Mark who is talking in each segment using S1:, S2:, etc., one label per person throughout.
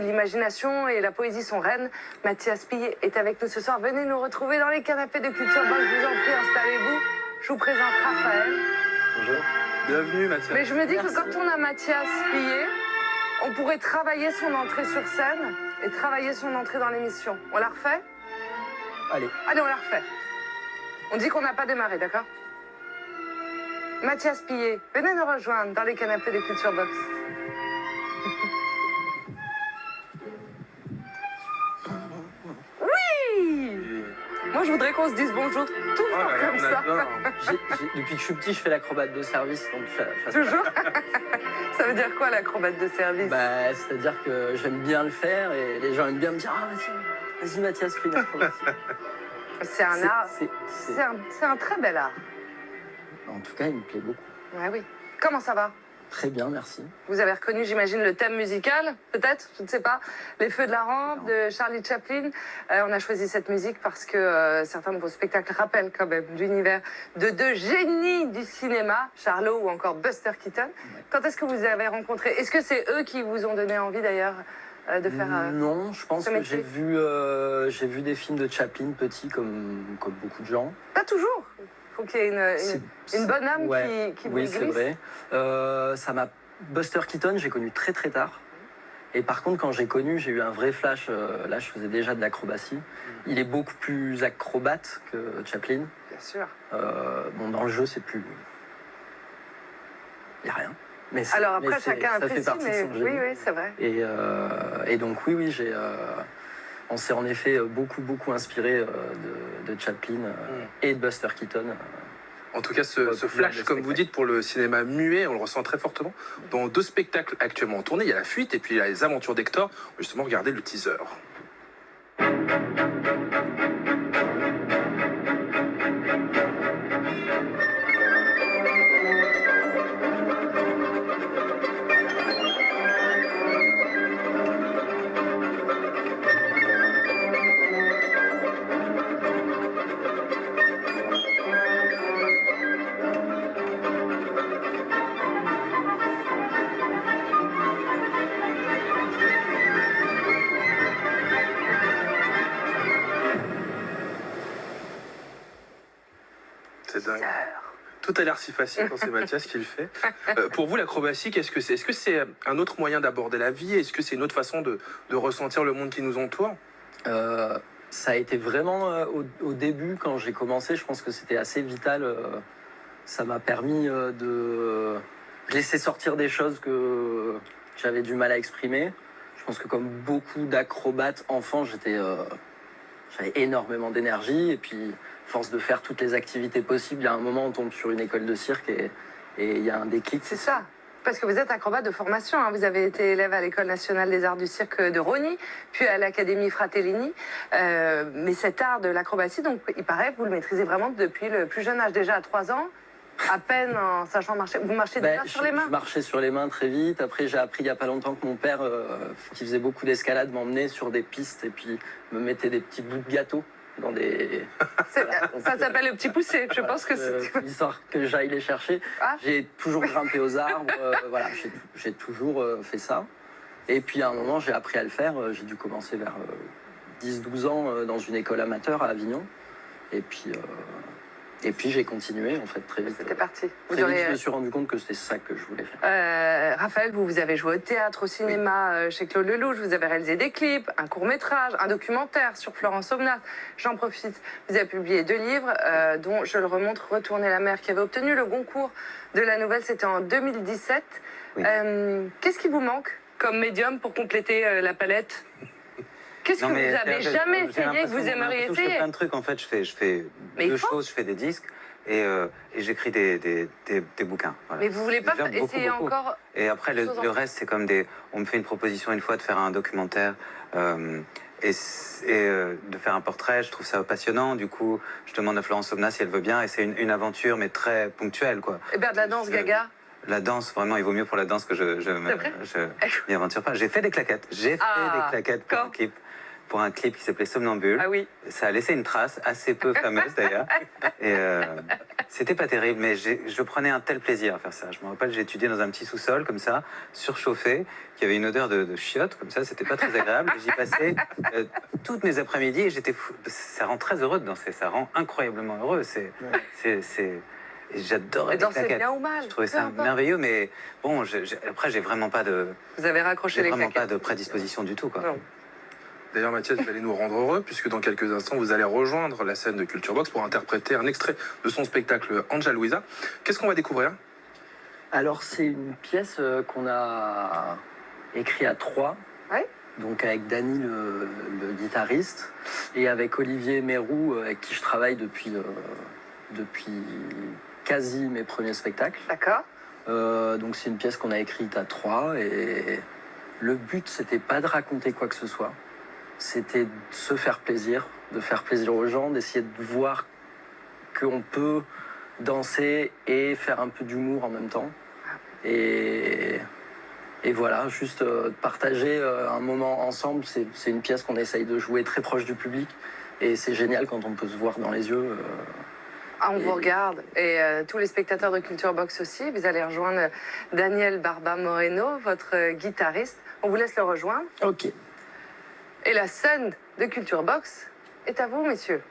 S1: l'imagination et la poésie sont reines. Mathias Pillet est avec nous ce soir. Venez nous retrouver dans les canapés de Culture Box. Je vous en prie, installez-vous. Je vous présente Raphaël.
S2: Bonjour. Bienvenue Mathias.
S1: Mais je me dis que quand on a Mathias Pillet, on pourrait travailler son entrée sur scène et travailler son entrée dans l'émission. On la refait?
S2: Allez.
S1: Allez, on la refait. On dit qu'on n'a pas démarré, d'accord? Mathias Pillet, venez nous rejoindre dans les canapés de Culture Box. Oui! Moi, je voudrais qu'on se dise bonjour tout le temps comme ça.
S2: Depuis que je suis petit, je fais l'acrobate de service. Donc
S1: Toujours? Ça veut dire quoi, l'acrobate de service?
S2: Bah, c'est-à-dire que j'aime bien le faire et les gens aiment bien me dire « Ah, vas-y Mathias, fais une acrobatie. »
S1: C'est un art. C'est un très bel art.
S2: En tout cas, il me plaît beaucoup.
S1: Ouais, oui. Comment ça va?
S2: Très bien, merci.
S1: Vous avez reconnu, j'imagine, le thème musical, peut-être, je ne sais pas, Les Feux de la Rampe de Charlie Chaplin. On a choisi cette musique parce que certains de vos spectacles rappellent quand même l'univers de deux génies du cinéma, Charlot ou encore Buster Keaton. Ouais. Quand est-ce que vous avez rencontré? Est-ce que c'est eux qui vous ont donné envie d'ailleurs de faire
S2: Non, je pense que j'ai vu des films de Chaplin petit comme beaucoup de gens.
S1: Pas toujours. Il faut qu'il y ait une bonne âme qui vous glisse.
S2: Oui, c'est vrai. Buster Keaton, j'ai connu très très tard. Et par contre, quand j'ai eu un vrai flash. Là, je faisais déjà de l'acrobatie. Il est beaucoup plus acrobate que Chaplin.
S1: Bien sûr.
S2: Bon, dans le jeu, c'est plus... Il n'y a rien.
S1: Alors après, chacun apprécie, mais oui, c'est vrai.
S2: Et donc, oui, on s'est en effet beaucoup inspiré de Chaplin et de Buster Keaton.
S3: En tout cas, ce flash, comme vous dites, pour le cinéma muet, on le ressent très fortement. Dans 2 spectacles actuellement en tournée, il y a La Fuite et puis il y a Les Aventures d'Hector. On va justement regarder le teaser. C'est dingue. Tout a l'air si facile quand c'est Mathias qui le fait. Pour vous, l'acrobatie, qu'est-ce que c'est? Est-ce que c'est un autre moyen d'aborder la vie? Est-ce que c'est une autre façon de ressentir le monde qui nous entoure?
S2: Ça a été vraiment au début, quand j'ai commencé, je pense que c'était assez vital. Ça m'a permis de laisser sortir des choses que j'avais du mal à exprimer. Je pense que comme beaucoup d'acrobates enfants, j'avais énormément d'énergie. Et puis, force de faire toutes les activités possibles, il y a un moment, on tombe sur une école de cirque et il y a un déclic.
S1: C'est ça. Parce que vous êtes acrobate de formation, hein. Vous avez été élève à l'École nationale des arts du cirque de Rosny, puis à l'Académie Fratellini. Mais cet art de l'acrobatie, donc, il paraît que vous le maîtrisez vraiment depuis le plus jeune âge, déjà à 3 ans, à peine en sachant marcher. Vous marchez déjà sur les mains?
S2: Je marchais sur les mains très vite. Après, j'ai appris il n'y a pas longtemps que mon père, qui faisait beaucoup d'escalade, m'emmenait sur des pistes et puis me mettait des petits bouts de gâteau dans des...
S1: Ça s'appelle le petit poussé, je pense que c'est...
S2: Histoire que j'aille les chercher. Ah. J'ai toujours grimpé aux arbres, voilà, j'ai toujours fait ça. Et puis à un moment, j'ai appris à le faire. J'ai dû commencer vers 10-12 ans dans une école amateur à Avignon. Et puis j'ai continué en fait très vite.
S1: C'était parti.
S2: Très vite, je me suis rendu compte que c'était ça que je voulais faire.
S1: Raphaël, vous avez joué au théâtre, au cinéma, chez Claude Lelouch, vous avez réalisé des clips, un court-métrage, un documentaire sur Florence Aubenas. J'en profite. Vous avez publié 2 livres, dont je le remontre, Retourner la mer, qui avait obtenu le Goncourt de la nouvelle, c'était en 2017. Oui. Qu'est-ce qui vous manque comme médium pour compléter la palette? Qu'est-ce que vous avez jamais essayé que vous aimeriez essayer?
S4: Je fais plein de trucs en fait. Je fais 2 choses. Je fais des disques et j'écris des bouquins. Voilà.
S1: Mais vous voulez pas essayer beaucoup. Encore?
S4: Et après le reste, c'est comme on me fait une proposition une fois de faire un documentaire et de faire un portrait. Je trouve ça passionnant. Du coup, je demande à Florence Aubenas si elle veut bien et c'est une aventure mais très ponctuelle quoi.
S1: Et bien de la danse gaga.
S4: La danse, vraiment, il vaut mieux pour la danse que je m'y aventure pas. J'ai fait des claquettes. J'ai fait des claquettes pour un clip. pour un clip qui s'appelait Somnambule.
S1: Ah oui.
S4: Ça a laissé une trace, assez peu fameuse d'ailleurs. Et c'était pas terrible, mais je prenais un tel plaisir à faire ça. Je me rappelle, j'ai étudié dans un petit sous-sol comme ça, surchauffé, qui avait une odeur de chiottes comme ça, c'était pas très agréable. Et j'y passais toutes mes après-midi et j'étais fou. Ça rend très heureux de danser, ça rend incroyablement heureux. Et j'adorais
S1: Et
S4: les
S1: danser
S4: claquettes.
S1: bien ou mal.
S4: Je trouvais
S1: peu
S4: ça
S1: importe.
S4: merveilleux, mais bon, après j'ai vraiment pas de,
S1: Vous avez raccroché
S4: j'ai
S1: les
S4: vraiment pas
S1: claquettes.
S4: de prédisposition du tout, quoi.
S1: Non.
S3: D'ailleurs, Mathias, vous allez nous rendre heureux, puisque dans quelques instants, vous allez rejoindre la scène de Culture Box pour interpréter un extrait de son spectacle Anja Louisa. Qu'est-ce qu'on va découvrir?
S2: Alors, c'est une pièce qu'on a écrite à 3.
S1: Ouais.
S2: Donc avec Dany, le guitariste, et avec Olivier Mérou, avec qui je travaille depuis quasi mes premiers spectacles.
S1: D'accord.
S2: Donc c'est une pièce qu'on a écrite à 3, et le but, c'était pas de raconter quoi que ce soit. C'était de se faire plaisir, de faire plaisir aux gens, d'essayer de voir qu'on peut danser et faire un peu d'humour en même temps. Et voilà, juste partager un moment ensemble. C'est une pièce qu'on essaye de jouer très proche du public. Et c'est génial quand on peut se voir dans les yeux.
S1: Ah, on vous regarde. Et tous les spectateurs de Culture Box aussi. Vous allez rejoindre Daniel Barba Moreno, votre guitariste. On vous laisse le rejoindre.
S2: Ok.
S1: Et la scène de Culture Box est à vous, messieurs.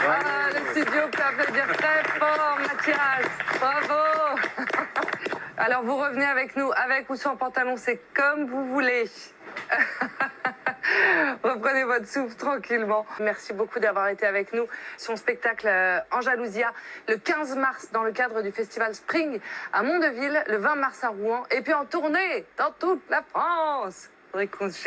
S1: Ah, le studio peut applaudir très fort, Mathias. Bravo. Alors, vous revenez avec nous, avec ou sans pantalon, c'est comme vous voulez. Reprenez votre souffle tranquillement. Merci beaucoup d'avoir été avec nous. Son spectacle Andalousia, le 15 mars dans le cadre du festival Spring à Mondeville, le 20 mars à Rouen, et puis en tournée dans toute la France. Faudrait qu'on se